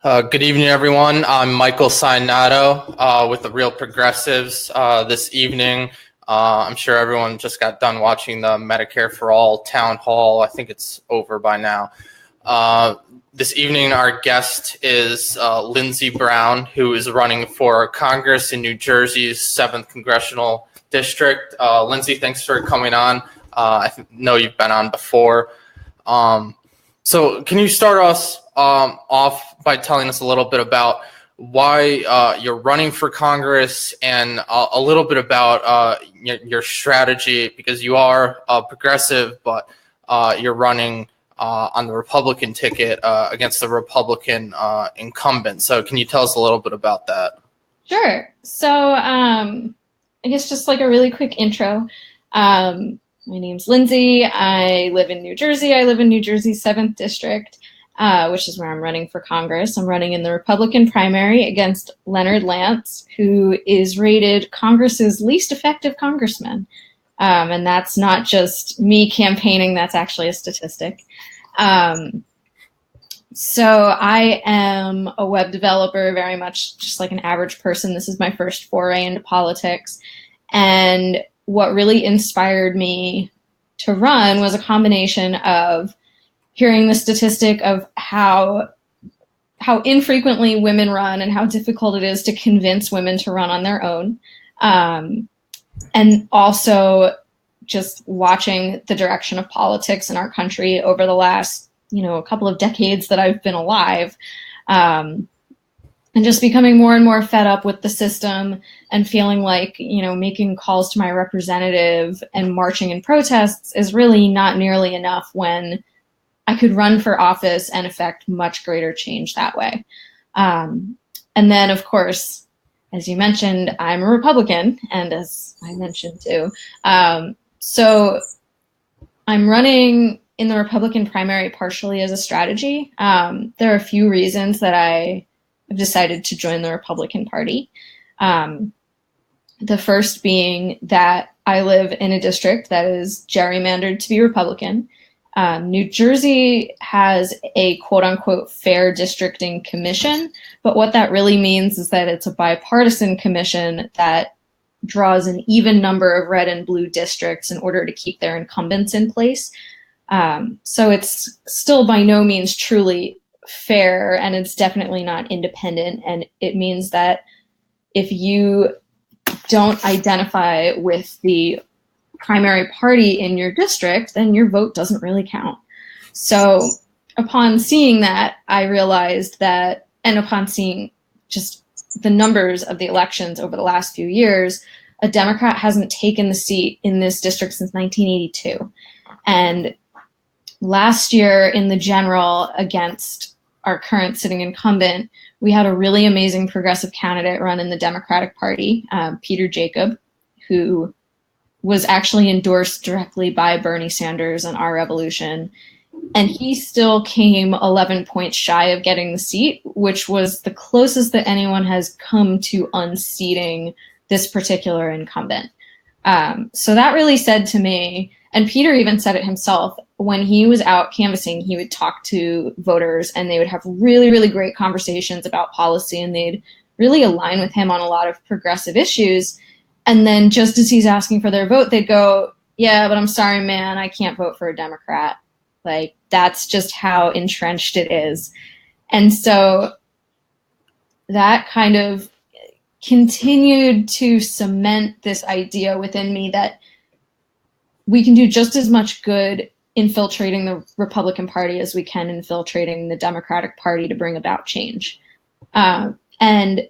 Good evening, everyone. I'm Michael Signato with the Real Progressives. This evening, I'm sure everyone just got done watching the Medicare for All town hall. I think it's over by now. This evening, our guest is Lindsay Brown, who is running for Congress in New Jersey's 7th Congressional District. Lindsay, thanks for coming on. I know you've been on before. So can you start us off by telling us a little bit about why you're running for Congress and a little bit about your strategy, because you are a progressive, but you're running on the Republican ticket against the Republican incumbent. So can you tell us a little bit about that? Sure. So I guess just like a really quick intro. My name's Lindsay. I live in New Jersey. I live in New Jersey's 7th District, which is where I'm running for Congress. I'm running in the Republican primary against Leonard Lance, who is rated Congress's least effective congressman. And that's not just me campaigning, that's actually a statistic. So I am a web developer, very much just like an average person. This is my first foray into politics. And what really inspired me to run was a combination of hearing the statistic of how infrequently women run and how difficult it is to convince women to run on their own. And also just watching the direction of politics in our country over the last, a couple of decades that I've been alive. And just becoming more and more fed up with the system and feeling like, making calls to my representative and marching in protests is really not nearly enough when I could run for office and affect much greater change that way. And then, of course, as you mentioned, I'm a Republican, and as I mentioned too. So I'm running in the Republican primary partially as a strategy. There are a few reasons that I've decided to join the Republican Party. The first being that I live in a district that is gerrymandered to be Republican. New Jersey has a quote-unquote fair districting commission, but what that really means is that it's a bipartisan commission that draws an even number of red and blue districts in order to keep their incumbents in place. So it's still by no means truly fair, and it's definitely not independent. And it means that if you don't identify with the primary party in your district, then your vote doesn't really count. So upon seeing that, I realized that, and upon seeing just the numbers of the elections over the last few years, a Democrat hasn't taken the seat in this district since 1982. And last year in the general against our current sitting incumbent, we had a really amazing progressive candidate run in the Democratic Party, Peter Jacob, who was actually endorsed directly by Bernie Sanders and Our Revolution. And he still came 11 points shy of getting the seat, which was the closest that anyone has come to unseating this particular incumbent. So that really said to me, and Peter even said it himself, when he was out canvassing, he would talk to voters and they would have really, really great conversations about policy, and they'd really align with him on a lot of progressive issues. And then just as he's asking for their vote, they'd go, yeah, but I'm sorry, man, I can't vote for a Democrat. Like, that's just how entrenched it is. And so that kind of continued to cement this idea within me that we can do just as much good infiltrating the Republican Party as we can infiltrating the Democratic Party to bring about change. And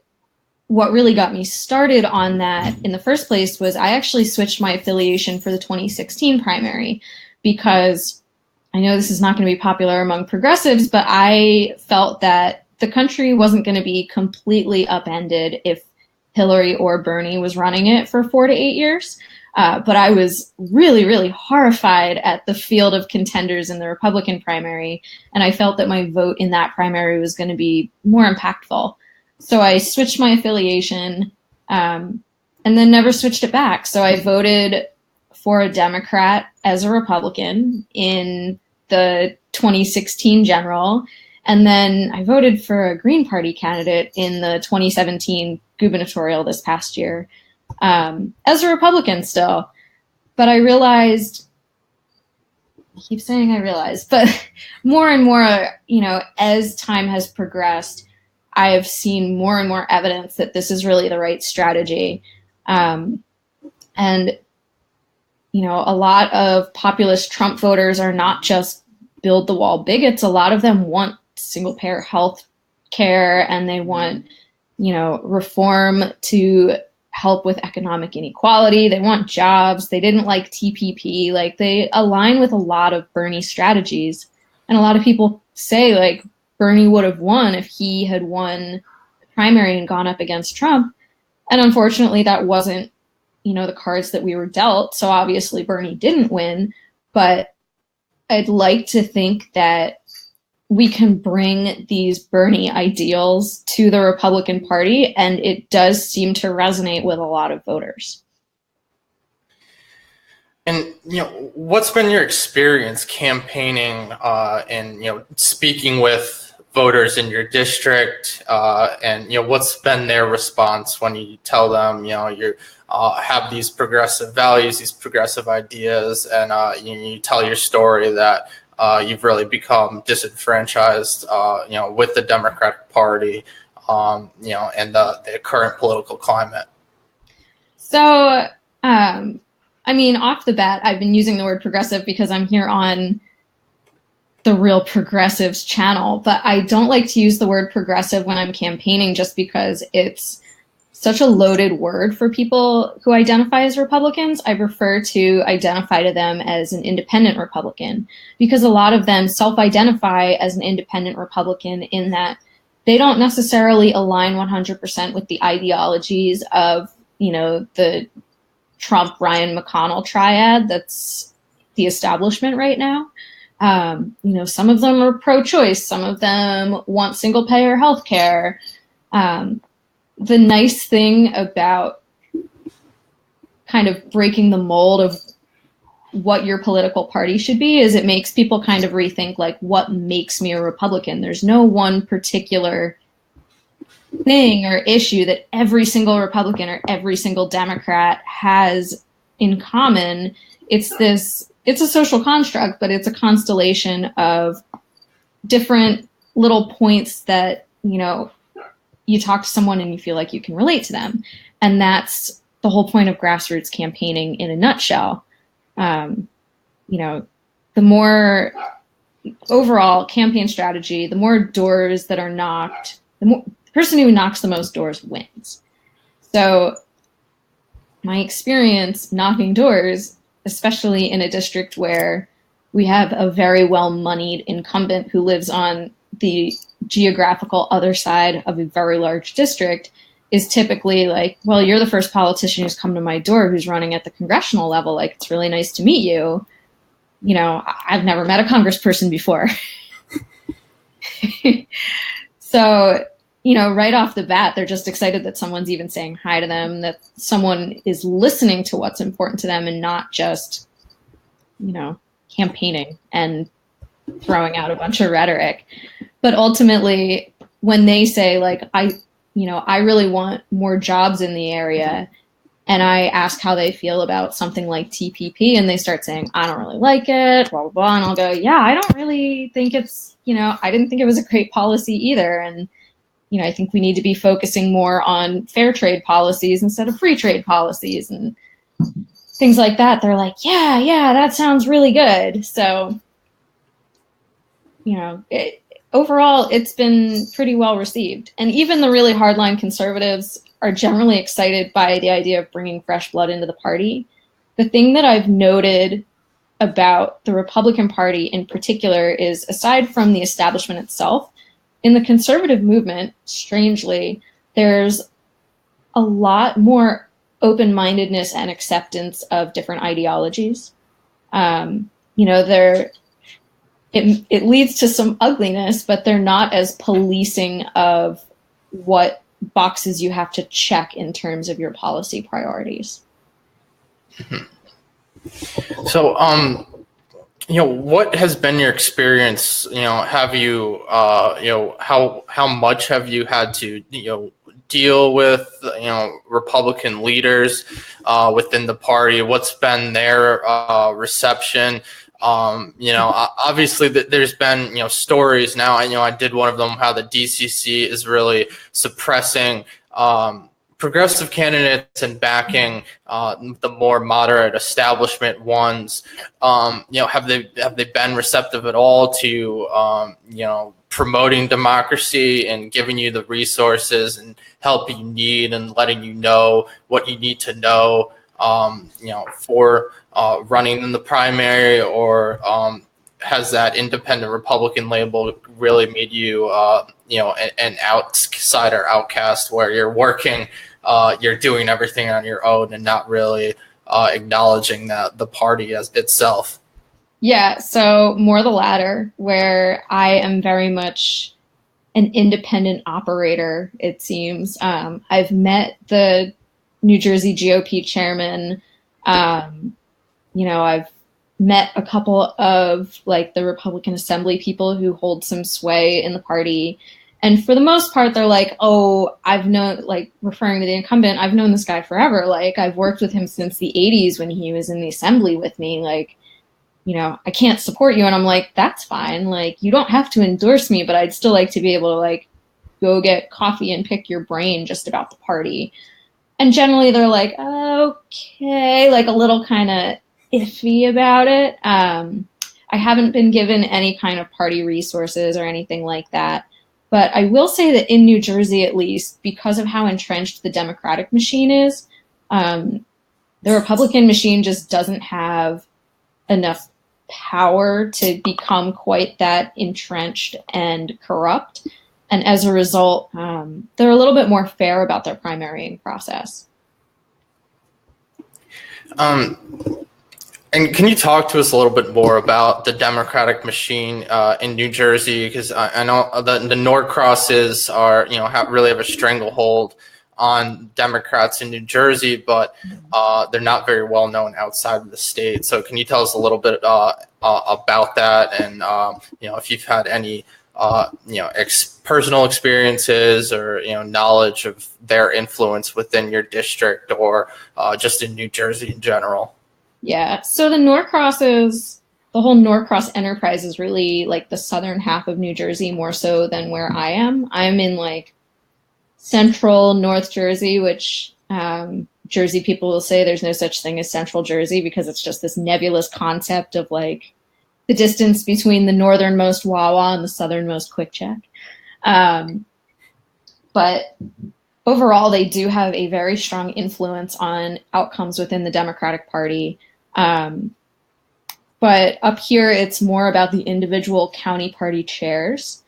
what really got me started on that in the first place was I actually switched my affiliation for the 2016 primary, because I know this is not going to be popular among progressives, but I felt that the country wasn't going to be completely upended if Hillary or Bernie was running it for 4 to 8 years. But I was really, really horrified at the field of contenders in the Republican primary, and I felt that my vote in that primary was going to be more impactful. So I switched my affiliation and then never switched it back. So I voted for a Democrat as a Republican in the 2016 general, And then I voted for a Green Party candidate in the 2017 gubernatorial this past year, as a Republican still. But I realized, I keep saying I realized, but more and more, as time has progressed, I have seen more and more evidence that this is really the right strategy. And, a lot of populist Trump voters are not just build the wall bigots. A lot of them want single payer health care, and they want, reform to help with economic inequality. They want jobs. They didn't like TPP. Like, they align with a lot of Bernie strategies. And a lot of people say, like, Bernie would have won if he had won the primary and gone up against Trump. And unfortunately, that wasn't, the cards that we were dealt. So obviously Bernie didn't win. But I'd like to think that we can bring these Bernie ideals to the Republican Party, and it does seem to resonate with a lot of voters. And, what's been your experience campaigning and, speaking with voters in your district, and, what's been their response when you tell them, you have these progressive values, these progressive ideas, and you tell your story that you've really become disenfranchised, with the Democratic Party, and the current political climate? So, off the bat, I've been using the word progressive because I'm here on the Real Progressives channel, but I don't like to use the word progressive when I'm campaigning just because it's such a loaded word for people who identify as Republicans. I prefer to identify to them as an independent Republican, because a lot of them self-identify as an independent Republican in that they don't necessarily align 100% with the ideologies of, the Trump, Ryan, McConnell triad that's the establishment right now. Some of them are pro-choice. Some of them want single-payer health care. The nice thing about kind of breaking the mold of what your political party should be is it makes people kind of rethink, like, what makes me a Republican? There's no one particular thing or issue that every single Republican or every single Democrat has in common. It's a social construct, but it's a constellation of different little points that, you talk to someone and you feel like you can relate to them. And that's the whole point of grassroots campaigning in a nutshell. The more overall campaign strategy, the more doors that are knocked, the person who knocks the most doors wins. So my experience knocking doors, especially in a district where we have a very well-moneyed incumbent who lives on the geographical other side of a very large district, is typically like, well, you're the first politician who's come to my door who's running at the congressional level. Like, it's really nice to meet you. I've never met a congressperson before. So, right off the bat, they're just excited that someone's even saying hi to them, that someone is listening to what's important to them and not just, campaigning and throwing out a bunch of rhetoric. But ultimately, when they say, like, I really want more jobs in the area, and I ask how they feel about something like TPP, and they start saying, I don't really like it, blah, blah, blah. And I'll go, yeah, I don't really think it's, I didn't think it was a great policy either. And, I think we need to be focusing more on fair trade policies instead of free trade policies and things like that. They're like, yeah, that sounds really good. So, overall, it's been pretty well received. And even the really hardline conservatives are generally excited by the idea of bringing fresh blood into the party. The thing that I've noted about the Republican Party in particular is, aside from the establishment itself, in the conservative movement, strangely, there's a lot more open-mindedness and acceptance of different ideologies. It leads to some ugliness, but they're not as policing of what boxes you have to check in terms of your policy priorities. So, What has been your experience? Have you, how much have you had to, deal with, Republican leaders within the party? What's been their reception? Obviously there's been, stories now. I did one of them how the DCC is really suppressing progressive candidates and backing the more moderate establishment ones. Have they been receptive at all to promoting democracy and giving you the resources and help you need and letting you know what you need to know, for running in the primary, or has that independent Republican label really made you, an outsider outcast where you're working, you're doing everything on your own and not really acknowledging that the party as itself? Yeah, so more the latter, where I am very much an independent operator, it seems. I've met the New Jersey GOP chairman. I've met a couple of like the Republican Assembly people who hold some sway in the party. And for the most part, they're like, oh, I've known, like referring to the incumbent, I've known this guy forever. Like I've worked with him since the 80s when he was in the assembly with me. Like, I can't support you. And I'm like, that's fine. Like, you don't have to endorse me, but I'd still like to be able to like go get coffee and pick your brain just about the party. And generally they're like, okay, like a little kind of iffy about it. I haven't been given any kind of party resources or anything like that. But I will say that in New Jersey, at least, because of how entrenched the Democratic machine is, the Republican machine just doesn't have enough power to become quite that entrenched and corrupt. And as a result, they're a little bit more fair about their primarying process. And can you talk to us a little bit more about the Democratic machine in New Jersey? Because I know the Norcrosses are, really have a stranglehold on Democrats in New Jersey, but they're not very well known outside of the state. So can you tell us a little bit about that, and if you've had any personal experiences or knowledge of their influence within your district, or just in New Jersey in general? Yeah, so the whole Norcross enterprise is really like the southern half of New Jersey more so than where I am. I'm in like central North Jersey, which Jersey people will say there's no such thing as central Jersey because it's just this nebulous concept of like the distance between the northernmost Wawa and the southernmost Quick Check. But overall, they do have a very strong influence on outcomes within the Democratic Party. But up here, it's more about the individual county party chairs.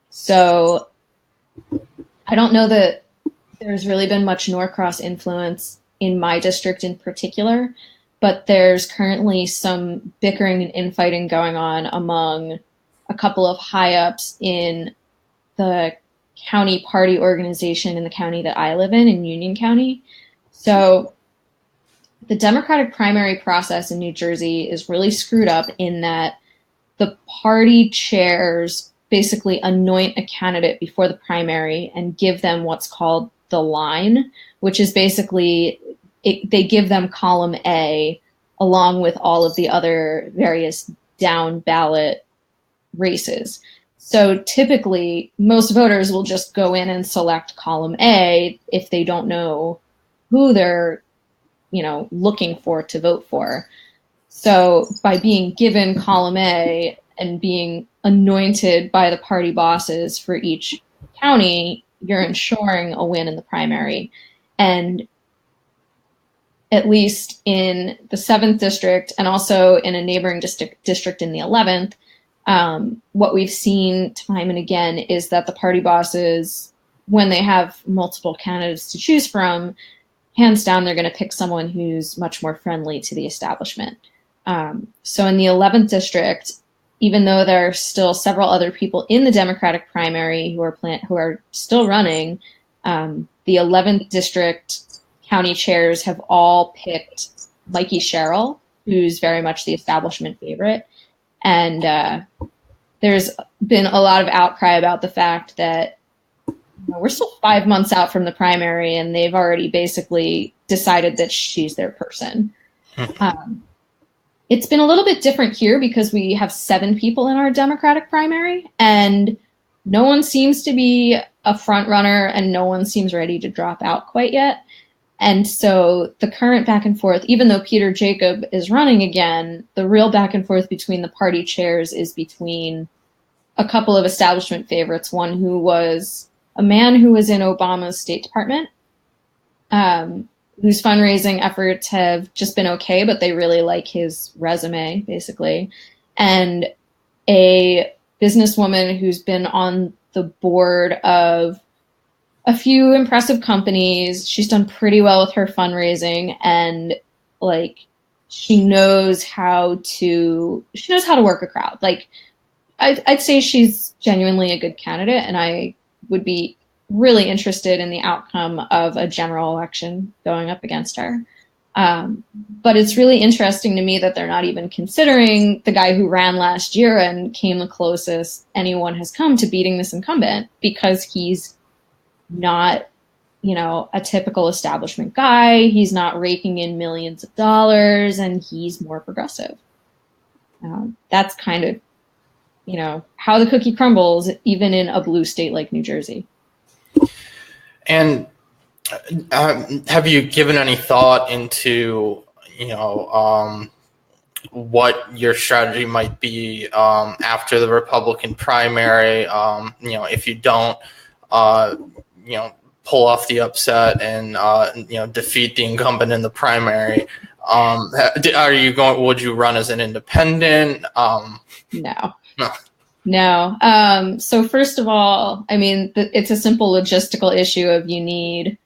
So I don't know that there's really been much Norcross influence in my district in particular, but there's currently some bickering and infighting going on among a couple of high-ups in the county party organization in the county that I live in Union County. So the Democratic primary process in New Jersey is really screwed up in that the party chairs basically anoint a candidate before the primary and give them what's called the line, which is basically they give them column A along with all of the other various down ballot races. So typically, most voters will just go in and select column A if they don't know who they're, looking for to vote for. So by being given column A and being anointed by the party bosses for each county, you're ensuring a win in the primary. And at least in the 7th district and also in a neighboring district in the 11th, what we've seen time and again is that the party bosses, when they have multiple candidates to choose from, hands down, they're going to pick someone who's much more friendly to the establishment. So in the 11th district, even though there are still several other people in the Democratic primary who are still running, the 11th district county chairs have all picked Mikey Sherrill, who's very much the establishment favorite. And there's been a lot of outcry about the fact that we're still 5 months out from the primary, and they've already basically decided that she's their person. It's been a little bit different here because we have 7 people in our Democratic primary, and no one seems to be a front runner, and no one seems ready to drop out quite yet. And so the current back and forth, even though Peter Jacob is running again, the real back and forth between the party chairs is between a couple of establishment favorites, one who was a man who was in Obama's State Department, whose fundraising efforts have just been okay, but they really like his resume, basically, and a businesswoman who's been on the board of a few impressive companies. She's done pretty well with her fundraising, and like she knows how to work a crowd. Like I'd say she's genuinely a good candidate, and I would be really interested in the outcome of a general election going up against her. But it's really interesting to me that they're not even considering the guy who ran last year and came the closest anyone has come to beating this incumbent, because he's not, a typical establishment guy. He's not raking in millions of dollars, and he's more progressive. That's kind of, how the cookie crumbles, even in a blue state like New Jersey. And have you given any thought into, what your strategy might be after the Republican primary? If you don't, pull off the upset and defeat the incumbent in the primary, would you run as an independent? No. So first of all, it's a simple logistical issue of you need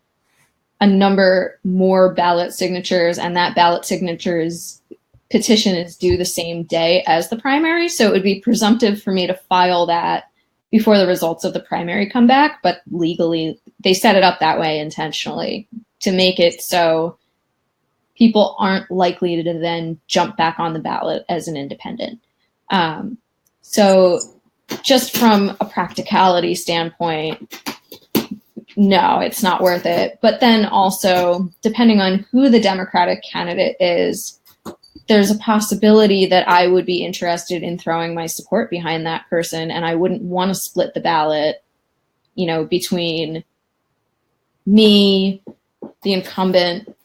a number more ballot signatures, and that ballot signatures petition is due the same day as the primary. So it would be presumptive for me to file that before the results of the primary come back, but legally they set it up that way intentionally to make it so people aren't likely to then jump back on the ballot as an independent. So just from a practicality standpoint, no, it's not worth it. But then also, depending on who the Democratic candidate is, there's a possibility that I would be interested in throwing my support behind that person, and I wouldn't want to split the ballot, between me, the incumbent,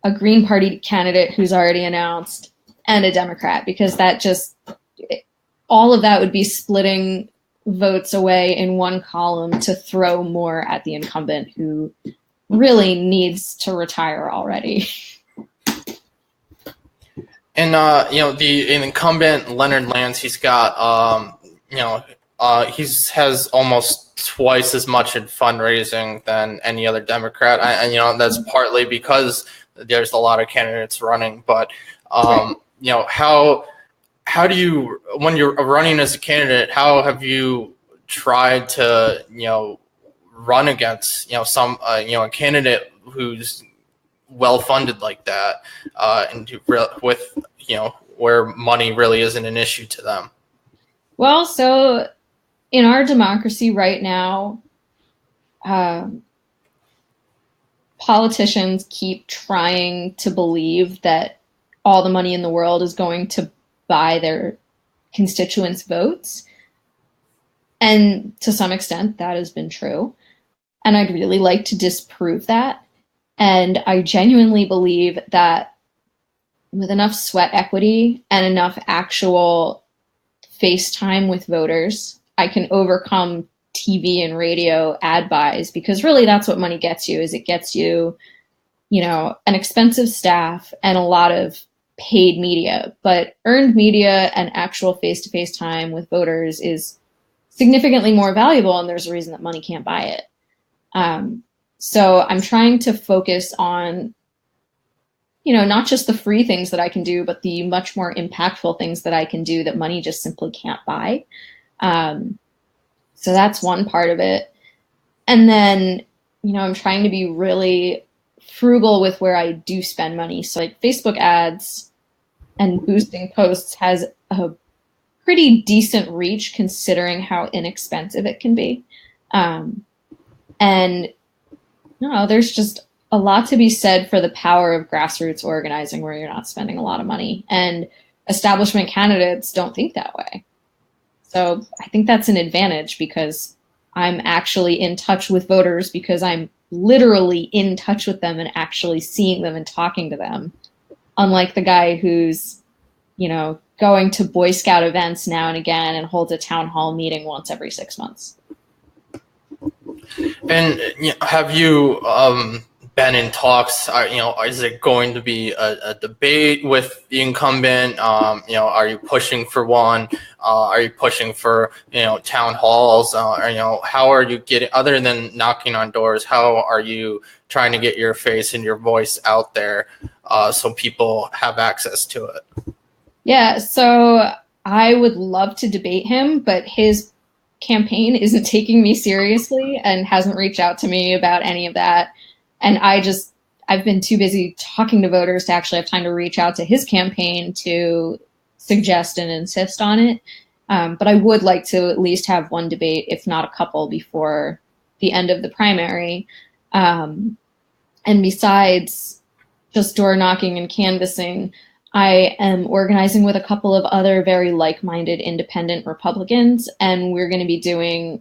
a Green Party candidate who's already announced, and a Democrat, because all of that would be splitting votes away in one column to throw more at the incumbent, who really needs to retire already. And the incumbent Leonard Lance, he's got has almost twice as much in fundraising than any other Democrat. That's partly because there's a lot of candidates running, but how do you, when you're running as a candidate, how have you tried to run against a candidate who's well funded like that, and with where money really isn't an issue to them? Well, so in our democracy right now, politicians keep trying to believe that all the money in the world is going to buy their constituents' votes. And to some extent, that has been true. And I'd really like to disprove that. And I genuinely believe that with enough sweat equity and enough actual face time with voters, I can overcome TV and radio ad buys, because really that's what money gets you. Is it gets you, an expensive staff and a lot of paid media, but earned media and actual face-to-face time with voters is significantly more valuable, and there's a reason that money can't buy it. So I'm trying to focus on, not just the free things that I can do, but the much more impactful things that I can do that money just simply can't buy. So that's one part of it. And then, I'm trying to be really frugal with where I do spend money. So like Facebook ads and boosting posts has a pretty decent reach considering how inexpensive it can be. And no, there's just a lot to be said for the power of grassroots organizing where you're not spending a lot of money. And establishment candidates don't think that way. So I think that's an advantage because I'm actually in touch with voters because I'm literally in touch with them and actually seeing them and talking to them. Unlike the guy who's, going to Boy Scout events now and again and holds a town hall meeting once every 6 months. And have you been in talks? Is it going to be a debate with the incumbent? Are you pushing for one? Are you pushing for town halls? How are you getting, other than knocking on doors? How are you trying to get your face and your voice out there so people have access to it? Yeah, so I would love to debate him, but his campaign isn't taking me seriously and hasn't reached out to me about any of that. And I've been too busy talking to voters to actually have time to reach out to his campaign to suggest and insist on it. But I would like to at least have one debate, if not a couple, before the end of the primary. And besides just door knocking and canvassing, I am organizing with a couple of other very like-minded independent Republicans, and we're going to be doing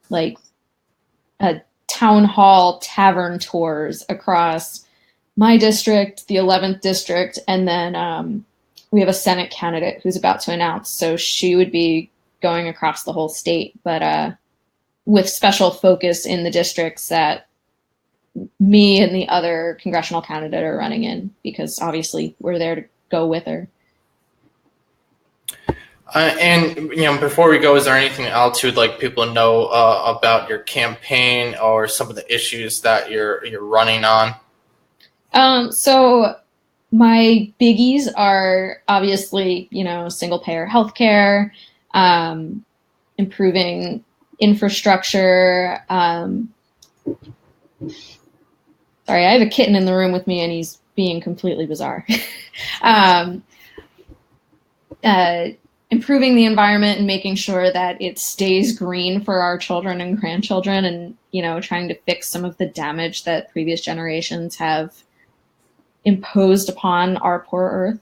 like a town hall tavern tours across my district, the 11th district, and then we have a Senate candidate who's about to announce, so she would be going across the whole state, but with special focus in the districts that me and the other congressional candidate are running in, because obviously we're there to go with her. And before we go, is there anything else you'd like people to know about your campaign or some of the issues that you're running on? So my biggies are obviously, single payer healthcare, improving infrastructure. Sorry, I have a kitten in the room with me and he's being completely bizarre. Improving the environment and making sure that it stays green for our children and grandchildren, and, trying to fix some of the damage that previous generations have imposed upon our poor earth.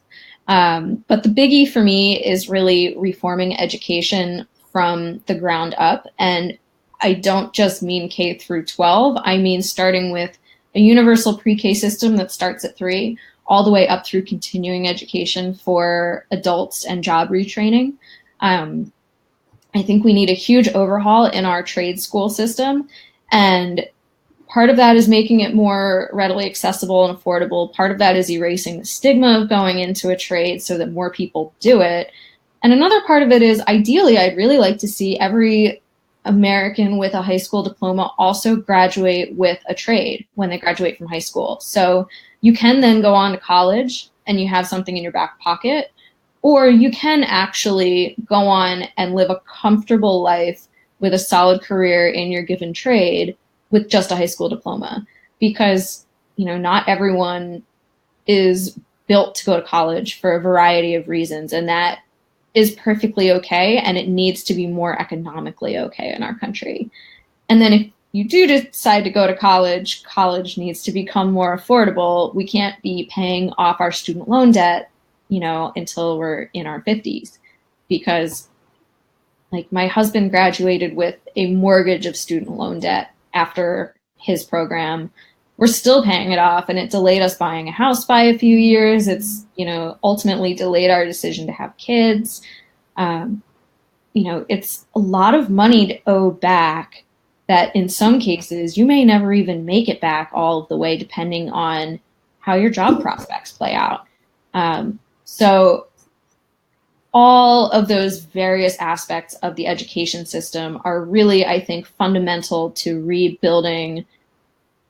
But the biggie for me is really reforming education from the ground up. And I don't just mean K through 12. I mean starting with a universal pre-K system that starts at 3, all the way up through continuing education for adults and job retraining. I think we need a huge overhaul in our trade school system. And part of that is making it more readily accessible and affordable. Part of that is erasing the stigma of going into a trade so that more people do it. And another part of it is, ideally, I'd really like to see every American with a high school diploma also graduate with a trade when they graduate from high school. So you can then go on to college and you have something in your back pocket, or you can actually go on and live a comfortable life with a solid career in your given trade with just a high school diploma. Because, not everyone is built to go to college for a variety of reasons, and that is perfectly okay, and it needs to be more economically okay in our country. And then if you do decide to go to college, college needs to become more affordable. We can't be paying off our student loan debt, until we're in our 50s, because my husband graduated with a mortgage of student loan debt after his program. We're still paying it off, and it delayed us buying a house by a few years. It's, ultimately delayed our decision to have kids. It's a lot of money to owe back that in some cases you may never even make it back all of the way, depending on how your job prospects play out. So all of those various aspects of the education system are really, I think, fundamental to rebuilding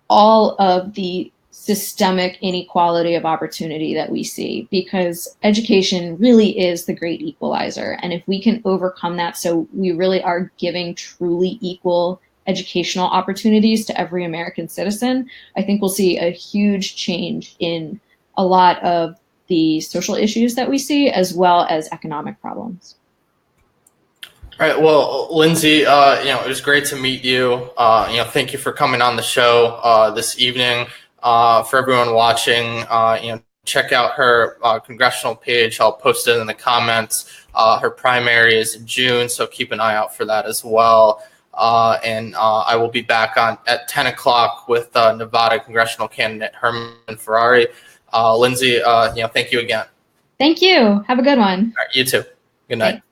all of the systemic inequality of opportunity that we see, because education really is the great equalizer. And if we can overcome that, so we really are giving truly equal educational opportunities to every American citizen, I think we'll see a huge change in a lot of the social issues that we see, as well as economic problems. All right. Well, Lindsay, it was great to meet you. Thank you for coming on the show this evening. For everyone watching, check out her congressional page. I'll post it in the comments. Her primary is in June, so keep an eye out for that as well. And I will be back on at 10 o'clock with Nevada congressional candidate Herman Ferrari. Lindsay, thank you again. Thank you. Have a good one. All right, you too. Good night. Thanks.